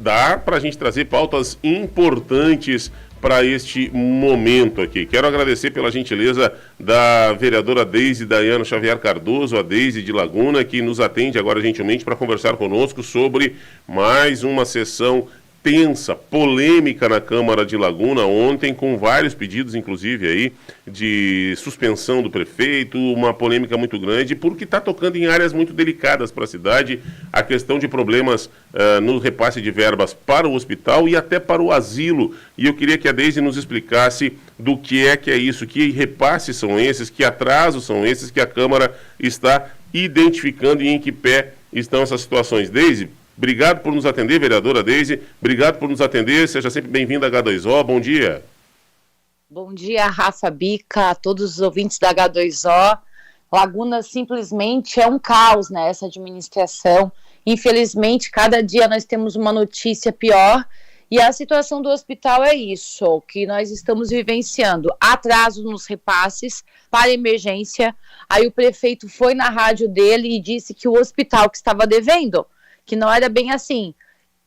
Dá para a gente trazer pautas importantes para este momento aqui. Quero agradecer pela gentileza da vereadora Deise Dayana Xavier Cardoso, a Deise de Laguna, que nos atende agora gentilmente para conversar conosco sobre mais uma sessão tensa, polêmica na Câmara de Laguna ontem, com vários pedidos, inclusive, aí, de suspensão do prefeito, uma polêmica muito grande, porque está tocando em áreas muito delicadas para a cidade, a questão de problemas no repasse de verbas para o hospital e até para o asilo. E eu queria que a Deise nos explicasse do que é isso, que repasses são esses, que atrasos são esses que a Câmara está identificando e em que pé estão essas situações. Deise, obrigado por nos atender, vereadora Deise. Obrigado por nos atender. Seja sempre bem-vinda à H2O. Bom dia. Bom dia, Rafa, Bica, a todos os ouvintes da H2O. Laguna simplesmente é um caos, né, essa administração. Infelizmente, cada dia nós temos uma notícia pior. E a situação do hospital é isso, que nós estamos vivenciando. Atraso nos repasses para emergência. Aí o prefeito foi na rádio dele e disse que o hospital que estava devendo, que não era bem assim,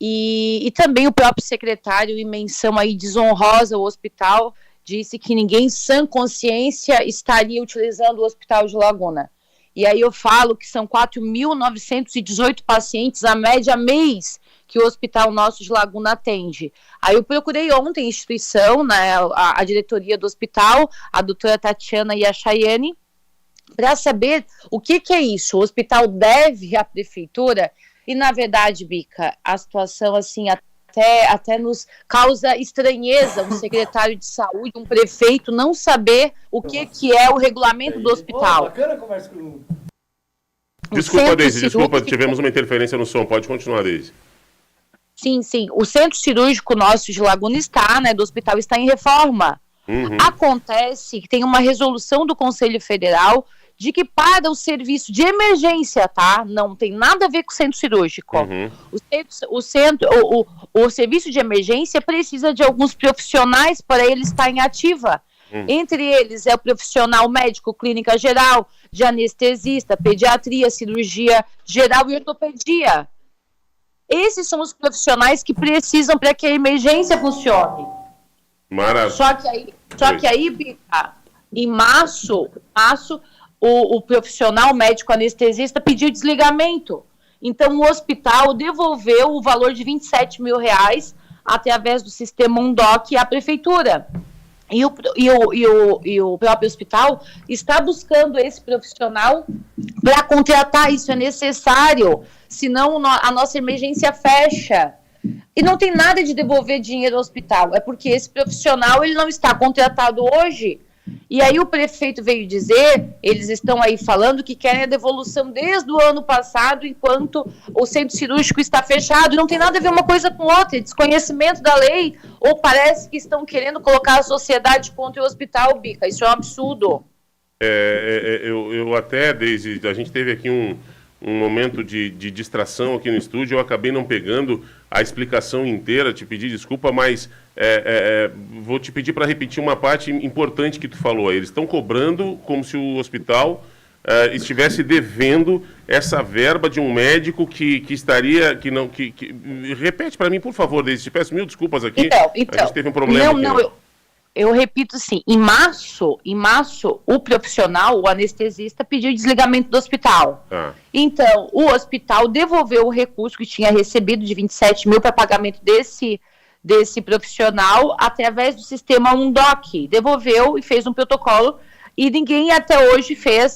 e também o próprio secretário, em menção aí desonrosa ao hospital, disse que ninguém em sã consciência estaria utilizando o hospital de Laguna. E aí eu falo que são 4.918 pacientes a média mês que o hospital nosso de Laguna atende. Aí eu procurei ontem a instituição, né, a diretoria do hospital, a doutora Tatiana e a Chayane, para saber o que é isso. O hospital deve à prefeitura. E, na verdade, Bica, a situação, assim, até nos causa estranheza, um secretário de saúde, um prefeito, não saber o que é o regulamento do hospital. Bacana a conversa com... Desculpa, Deise, desculpa, tivemos uma interferência no som. Pode continuar, Deise. Sim. O centro cirúrgico nosso de Laguna está, né, do hospital, está em reforma. Acontece que tem uma resolução do Conselho Federal de que para o serviço de emergência, tá? Não tem nada a ver com o centro cirúrgico. O serviço de emergência precisa de alguns profissionais para ele estar em ativa. Entre eles é o profissional médico, clínica geral, de anestesista, pediatria, cirurgia geral e ortopedia. Esses são os profissionais que precisam para que a emergência funcione. Maravilha. Só que aí, Bica, em março, o profissional médico anestesista pediu desligamento. Então, o hospital devolveu o valor de R$27 mil através do sistema UNDOC à prefeitura. E o próprio hospital está buscando esse profissional para contratar. Isso é necessário, senão a nossa emergência fecha. E não tem nada de devolver dinheiro ao hospital. É porque esse profissional ele não está contratado hoje. E aí o prefeito veio dizer, eles estão aí falando que querem a devolução desde o ano passado, enquanto o centro cirúrgico está fechado. Não tem nada a ver uma coisa com outra, desconhecimento da lei, ou parece que estão querendo colocar a sociedade contra o hospital, Bica. Isso é um absurdo. Eu até, Deise, a gente teve aqui um momento de distração aqui no estúdio, eu acabei não pegando a explicação inteira, te pedi desculpa, mas vou te pedir para repetir uma parte importante que tu falou aí. Eles estão cobrando como se o hospital estivesse devendo essa verba de um médico que estaria... Repete para mim, por favor, Deise, te peço mil desculpas aqui. Então, a gente teve um problema eu repito assim, em março, o profissional, o anestesista, pediu desligamento do hospital. Então, o hospital devolveu o recurso que tinha recebido de 27 mil para pagamento desse profissional através do sistema UNDOC. Devolveu e fez um protocolo e ninguém até hoje fez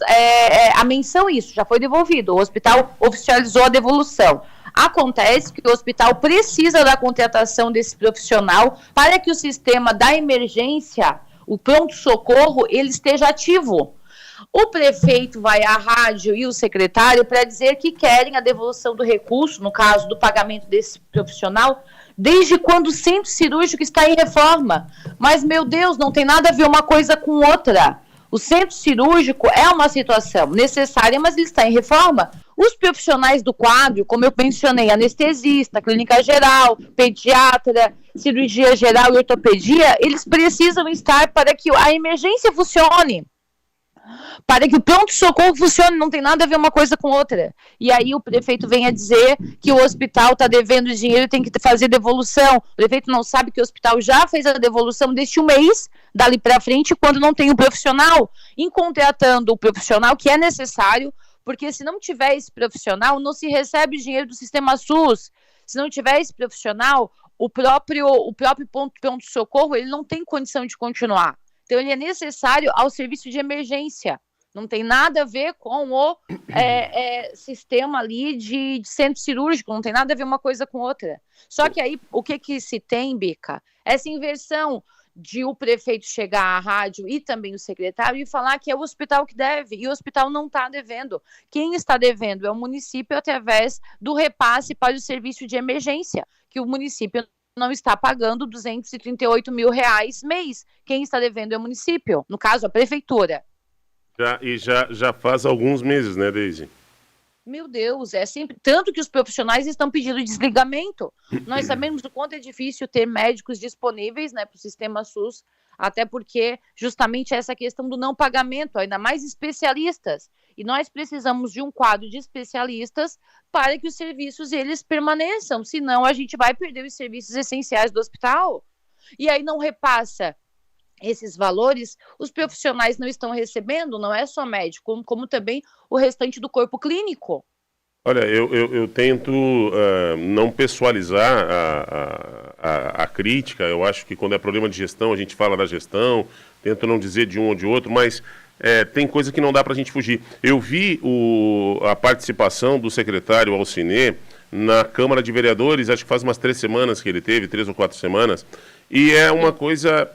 a menção isso, já foi devolvido. O hospital oficializou a devolução. Acontece que o hospital precisa da contratação desse profissional para que o sistema da emergência, o pronto-socorro, ele esteja ativo. O prefeito vai à rádio e o secretário para dizer que querem a devolução do recurso, no caso do pagamento desse profissional, desde quando o centro cirúrgico está em reforma. Mas, meu Deus, não tem nada a ver uma coisa com outra. O centro cirúrgico é uma situação necessária, mas ele está em reforma. Os profissionais do quadro, como eu mencionei, anestesista, clínica geral, pediatra, cirurgia geral e ortopedia, eles precisam estar para que a emergência funcione. para que o pronto-socorro funcione, não tem nada a ver uma coisa com outra. E aí o prefeito vem a dizer que o hospital está devendo dinheiro e tem que fazer devolução. O prefeito não sabe que o hospital já fez a devolução deste mês, dali para frente, quando não tem o profissional, em contratando o profissional que é necessário, porque se não tiver esse profissional, não se recebe dinheiro do sistema SUS. Se não tiver esse profissional, o próprio pronto-socorro, ele não tem condição de continuar. Então, ele é necessário ao serviço de emergência. Não tem nada a ver com o sistema ali de centro cirúrgico, não tem nada a ver uma coisa com outra. Só que aí, o que se tem, Bica? Essa inversão de o prefeito chegar à rádio e também o secretário e falar que é o hospital que deve, e o hospital não está devendo. Quem está devendo é o município através do repasse para o serviço de emergência, que o município não está pagando R$238 mil mês. Quem está devendo é o município, no caso, a prefeitura. Já faz alguns meses, né, Deise? Meu Deus, é sempre... Tanto que os profissionais estão pedindo desligamento. Nós sabemos o quanto é difícil ter médicos disponíveis, né, para o sistema SUS, até porque justamente essa questão do não pagamento, ainda mais especialistas. E nós precisamos de um quadro de especialistas para que os serviços eles permaneçam, senão a gente vai perder os serviços essenciais do hospital. E aí não repassa esses valores, os profissionais não estão recebendo, não é só médico, como também o restante do corpo clínico. Olha, eu tento não pessoalizar a crítica. Eu acho que quando é problema de gestão, a gente fala da gestão, tento não dizer de um ou de outro, mas tem coisa que não dá para a gente fugir. Eu vi a participação do secretário Alcinê na Câmara de Vereadores, acho que faz umas 3 semanas que ele teve, 3 ou 4 semanas, e é uma coisa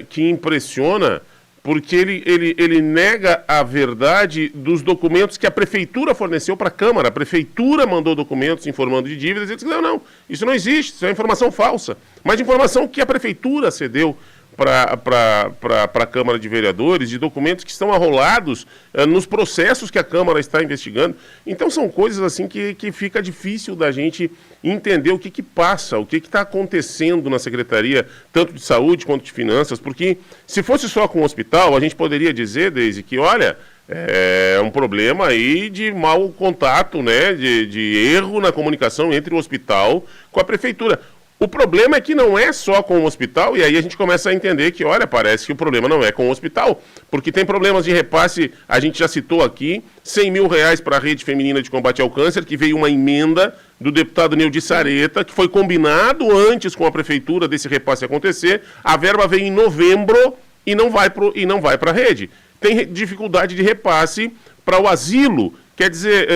que impressiona, porque ele nega a verdade dos documentos que a Prefeitura forneceu para a Câmara. A Prefeitura mandou documentos informando de dívidas e ele disse, não, isso não existe, isso é informação falsa. Mas informação que a Prefeitura cedeu para a Câmara de Vereadores, de documentos que estão arrolados nos processos que a Câmara está investigando. Então são coisas assim que fica difícil da gente entender o que passa, o que está acontecendo na Secretaria, tanto de Saúde quanto de Finanças, porque se fosse só com o hospital, a gente poderia dizer, Deise, que olha, é um problema aí de mau contato, né, de erro na comunicação entre o hospital com a Prefeitura. O problema é que não é só com o hospital, e aí a gente começa a entender que, olha, parece que o problema não é com o hospital, porque tem problemas de repasse, a gente já citou aqui, R$100 mil para a Rede Feminina de Combate ao Câncer, que veio uma emenda do deputado Neudi Sareta, que foi combinado antes com a Prefeitura desse repasse acontecer, a verba veio em novembro e não vai para a rede. Tem dificuldade de repasse para o asilo. Quer dizer,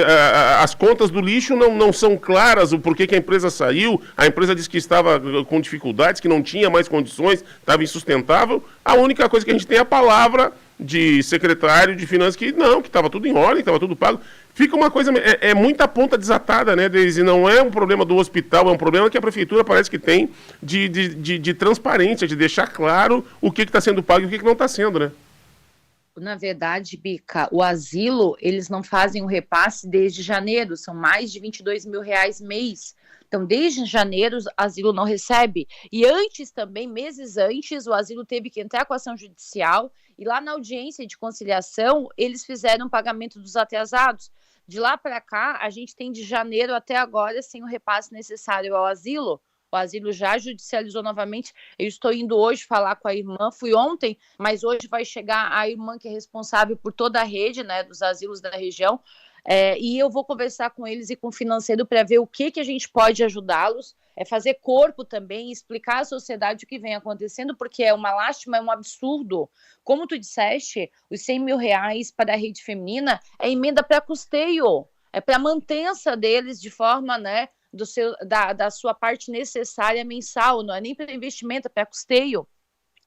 as contas do lixo não são claras, o porquê que a empresa saiu, a empresa disse que estava com dificuldades, que não tinha mais condições, estava insustentável. A única coisa que a gente tem é a palavra de secretário de Finanças que estava tudo em ordem, que estava tudo pago. Fica uma coisa, muita ponta desatada, né, Deise? Não é um problema do hospital, é um problema que a Prefeitura parece que tem de transparência, de deixar claro o que está sendo pago e o que não está sendo, né? Na verdade, Bica, o asilo, eles não fazem o repasse desde janeiro, são mais de R$22 mil mês. Então, desde janeiro, o asilo não recebe. E antes também, meses antes, o asilo teve que entrar com ação judicial e lá na audiência de conciliação, eles fizeram o pagamento dos atrasados. De lá para cá, a gente tem de janeiro até agora sem o repasse necessário ao asilo. O asilo já judicializou novamente. Eu estou indo hoje falar com a irmã, fui ontem, mas hoje vai chegar a irmã que é responsável por toda a rede, né, dos asilos da região, e eu vou conversar com eles e com o financeiro para ver o que a gente pode ajudá-los, fazer corpo também, explicar à sociedade o que vem acontecendo, porque é uma lástima, é um absurdo. Como tu disseste, os R$100 mil para a rede feminina é emenda para custeio, é para mantença deles de forma, né, da sua parte necessária mensal, não é nem para investimento, é para custeio.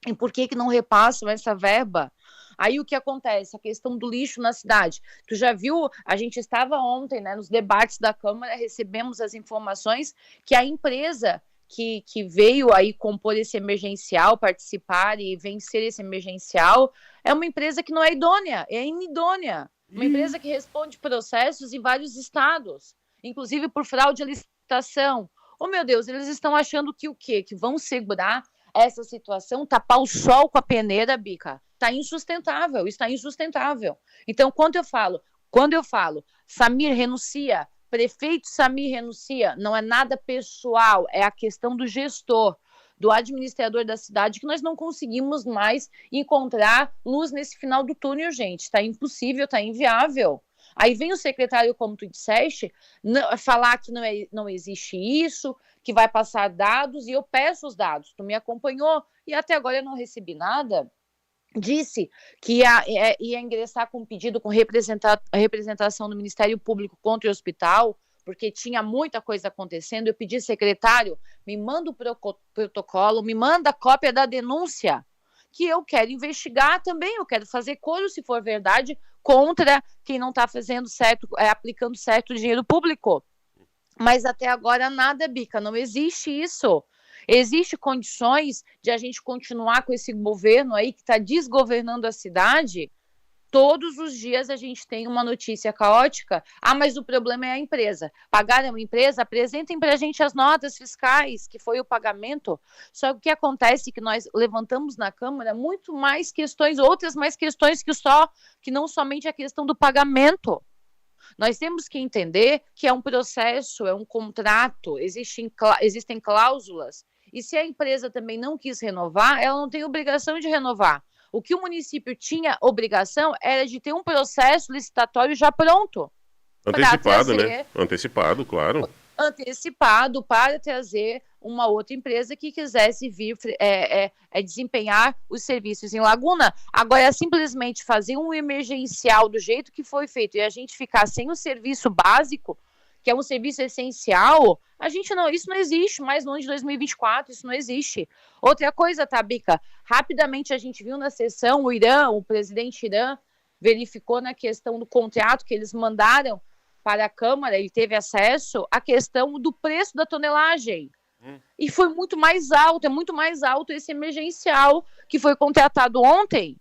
E por que não repassam essa verba? Aí o que acontece? A questão do lixo na cidade. Tu já viu, a gente estava ontem, né, nos debates da Câmara, recebemos as informações que a empresa que veio aí compor esse emergencial, participar e vencer esse emergencial, é uma empresa que não é idônea, é inidônea. Uma empresa que responde processos em vários estados, inclusive por fraude à licitação. Oh, meu Deus, eles estão achando que o quê? Que vão segurar essa situação, tapar o sol com a peneira, Bica. está insustentável, está insustentável. Então, quando eu falo, Samir renuncia, prefeito Samir renuncia, não é nada pessoal, é a questão do gestor, do administrador da cidade, que nós não conseguimos mais encontrar luz nesse final do túnel, gente. Está impossível, está inviável. Aí vem o secretário, como tu disseste, falar que não existe isso, que vai passar dados, e eu peço os dados. Tu me acompanhou e até agora eu não recebi nada. Disse que ia ingressar com um pedido com representação do Ministério Público contra o hospital, porque tinha muita coisa acontecendo. Eu pedi, secretário, me manda o protocolo, me manda a cópia da denúncia, que eu quero investigar também, eu quero fazer coro, se for verdade, contra quem não está fazendo certo, aplicando certo o dinheiro público. Mas até agora nada, Bica, não existe isso. Existem condições de a gente continuar com esse governo aí que está desgovernando a cidade? Todos os dias a gente tem uma notícia caótica. Ah, mas o problema é a empresa. Pagaram a empresa? Apresentem para a gente as notas fiscais, que foi o pagamento. Só que o que acontece é que nós levantamos na Câmara muito mais questões, outras mais questões que não somente a questão do pagamento. Nós temos que entender que é um processo, é um contrato, existem cláusulas, e se a empresa também não quis renovar, ela não tem obrigação de renovar. O que o município tinha obrigação era de ter um processo licitatório já pronto. Antecipado, né? Antecipado, claro. Antecipado para trazer uma outra empresa que quisesse vir desempenhar os serviços em Laguna. Agora, simplesmente fazer um emergencial do jeito que foi feito e a gente ficar sem o serviço básico, que é um serviço essencial, isso não existe mais no ano de 2024, isso não existe. Outra coisa, Bica, rapidamente a gente viu na sessão, o presidente Irã verificou na questão do contrato que eles mandaram para a Câmara, ele teve acesso à questão do preço da tonelagem. E foi muito mais alto, é muito mais alto esse emergencial que foi contratado ontem.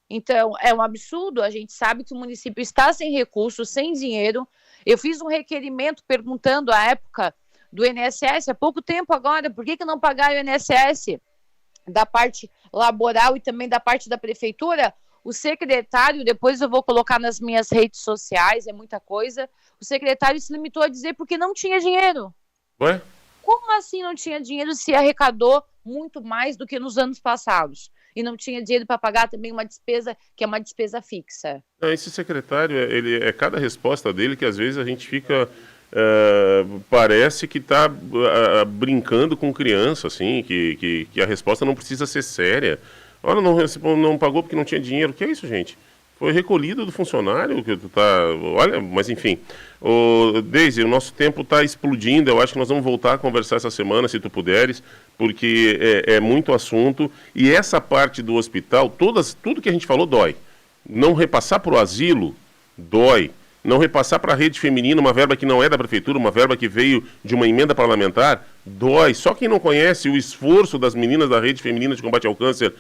Então, é um absurdo, a gente sabe que o município está sem recursos, sem dinheiro. Eu fiz um requerimento perguntando à época do INSS, há pouco tempo agora, por que não pagaram o INSS da parte laboral e também da parte da prefeitura? O secretário, depois eu vou colocar nas minhas redes sociais, é muita coisa, o secretário se limitou a dizer porque não tinha dinheiro. Ué? Como assim não tinha dinheiro se arrecadou muito mais do que nos anos passados? E não tinha dinheiro para pagar também uma despesa que é uma despesa fixa. Esse secretário, é cada resposta dele que às vezes a gente fica... parece que está brincando com criança, assim, que a resposta não precisa ser séria. Olha, não pagou porque não tinha dinheiro. O que é isso, gente? Foi recolhido do funcionário que olha, mas enfim. Deise, o nosso tempo está explodindo. Eu acho que nós vamos voltar a conversar essa semana, se tu puderes, porque é muito assunto. E essa parte do hospital, tudo que a gente falou dói. Não repassar para o asilo, dói. Não repassar para a rede feminina uma verba que não é da prefeitura, uma verba que veio de uma emenda parlamentar, dói. Só quem não conhece o esforço das meninas da rede feminina de combate ao câncer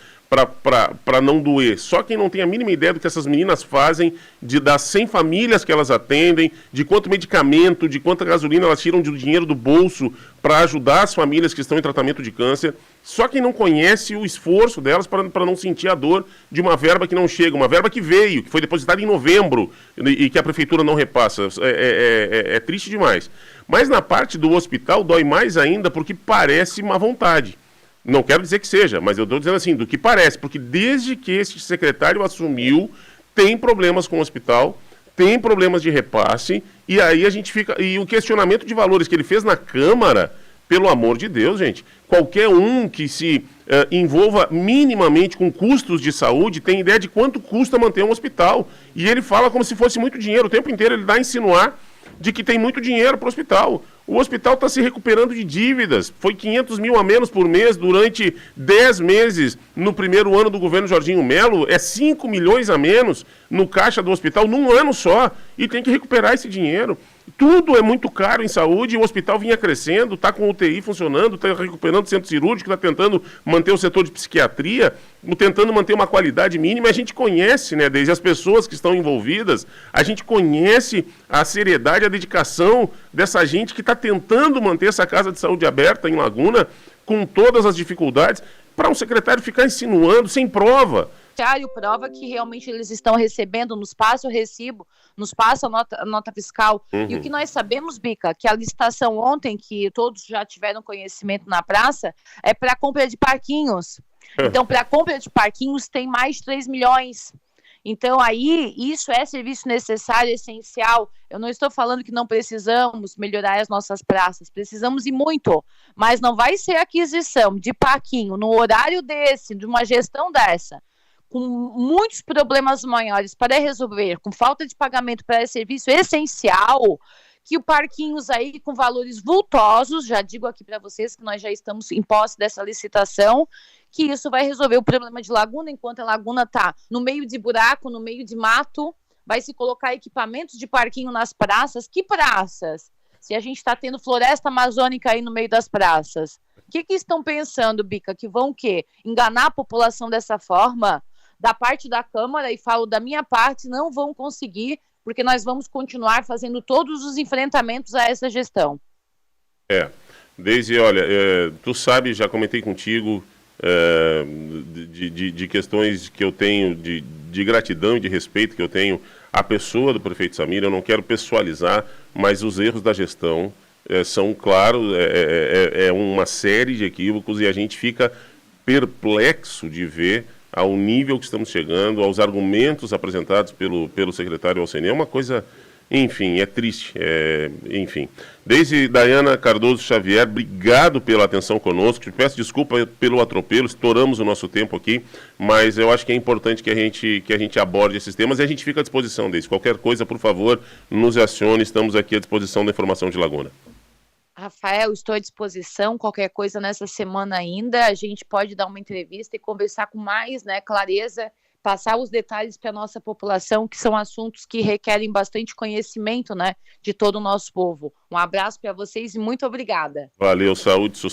para não doer, só quem não tem a mínima ideia do que essas meninas fazem, das 100 famílias que elas atendem, de quanto medicamento, de quanta gasolina elas tiram de dinheiro do bolso para ajudar as famílias que estão em tratamento de câncer, só quem não conhece o esforço delas para não sentir a dor de uma verba que não chega, uma verba que veio, que foi depositada em novembro e que a prefeitura não repassa. É triste demais. Mas na parte do hospital dói mais ainda porque parece má vontade. Não quero dizer que seja, mas eu estou dizendo assim, do que parece, porque desde que esse secretário assumiu, tem problemas com o hospital, tem problemas de repasse, e aí a gente fica... E o questionamento de valores que ele fez na Câmara, pelo amor de Deus, gente, qualquer um que se envolva minimamente com custos de saúde tem ideia de quanto custa manter um hospital. E ele fala como se fosse muito dinheiro, o tempo inteiro ele dá a insinuar de que tem muito dinheiro para o hospital. O hospital está se recuperando de dívidas. Foi 500 mil a menos por mês durante 10 meses no primeiro ano do governo Jorginho Melo. É 5 milhões a menos no caixa do hospital num ano só. E tem que recuperar esse dinheiro. Tudo é muito caro em saúde, o hospital vinha crescendo, está com UTI funcionando, está recuperando o centro cirúrgico, está tentando manter o setor de psiquiatria, tentando manter uma qualidade mínima. A gente conhece, né, desde as pessoas que estão envolvidas, a gente conhece a seriedade, a dedicação dessa gente que está tentando manter essa casa de saúde aberta em Laguna, com todas as dificuldades, para um secretário ficar insinuando, sem prova, beneficiário prova que realmente eles estão recebendo, nos passa o recibo, nos passa a nota fiscal. E o que nós sabemos, Bica, que a licitação ontem, que todos já tiveram conhecimento na praça, é para compra de parquinhos. Então, para a compra de parquinhos tem mais de 3 milhões. Então, aí, isso é serviço necessário, essencial. Eu não estou falando que não precisamos melhorar as nossas praças, precisamos e muito, mas não vai ser aquisição de parquinho no horário desse, de uma gestão dessa, com muitos problemas maiores para resolver, com falta de pagamento para esse serviço essencial, que o parquinhos aí com valores vultosos, já digo aqui para vocês que nós já estamos em posse dessa licitação, que isso vai resolver o problema de Laguna, enquanto a Laguna está no meio de buraco, no meio de mato, vai se colocar equipamentos de parquinho nas praças. Que praças? Se a gente está tendo floresta amazônica aí no meio das praças. O que estão pensando, Bica? Que vão o quê? Enganar a população dessa forma? Da parte da Câmara, e falo da minha parte, não vão conseguir, porque nós vamos continuar fazendo todos os enfrentamentos a essa gestão. Deise, olha, tu sabe, já comentei contigo de questões que eu tenho, de gratidão e de respeito que eu tenho à pessoa do prefeito Samir. Eu não quero pessoalizar, mas os erros da gestão são claros, uma série de equívocos, e a gente fica perplexo de ver ao nível que estamos chegando, aos argumentos apresentados pelo secretário Alcenê. É uma coisa, enfim, é triste. Enfim. Deise Dayana Cardoso Xavier, obrigado pela atenção conosco. Te peço desculpa pelo atropelo, estouramos o nosso tempo aqui, mas eu acho que é importante que a gente aborde esses temas, e a gente fica à disposição, Deise. Qualquer coisa, por favor, nos acione, estamos aqui à disposição da informação de Laguna. Rafael, estou à disposição, qualquer coisa nessa semana ainda, a gente pode dar uma entrevista e conversar com mais clareza, passar os detalhes para a nossa população, que são assuntos que requerem bastante conhecimento de todo o nosso povo. Um abraço para vocês e muito obrigada. Valeu, saúde, sucesso.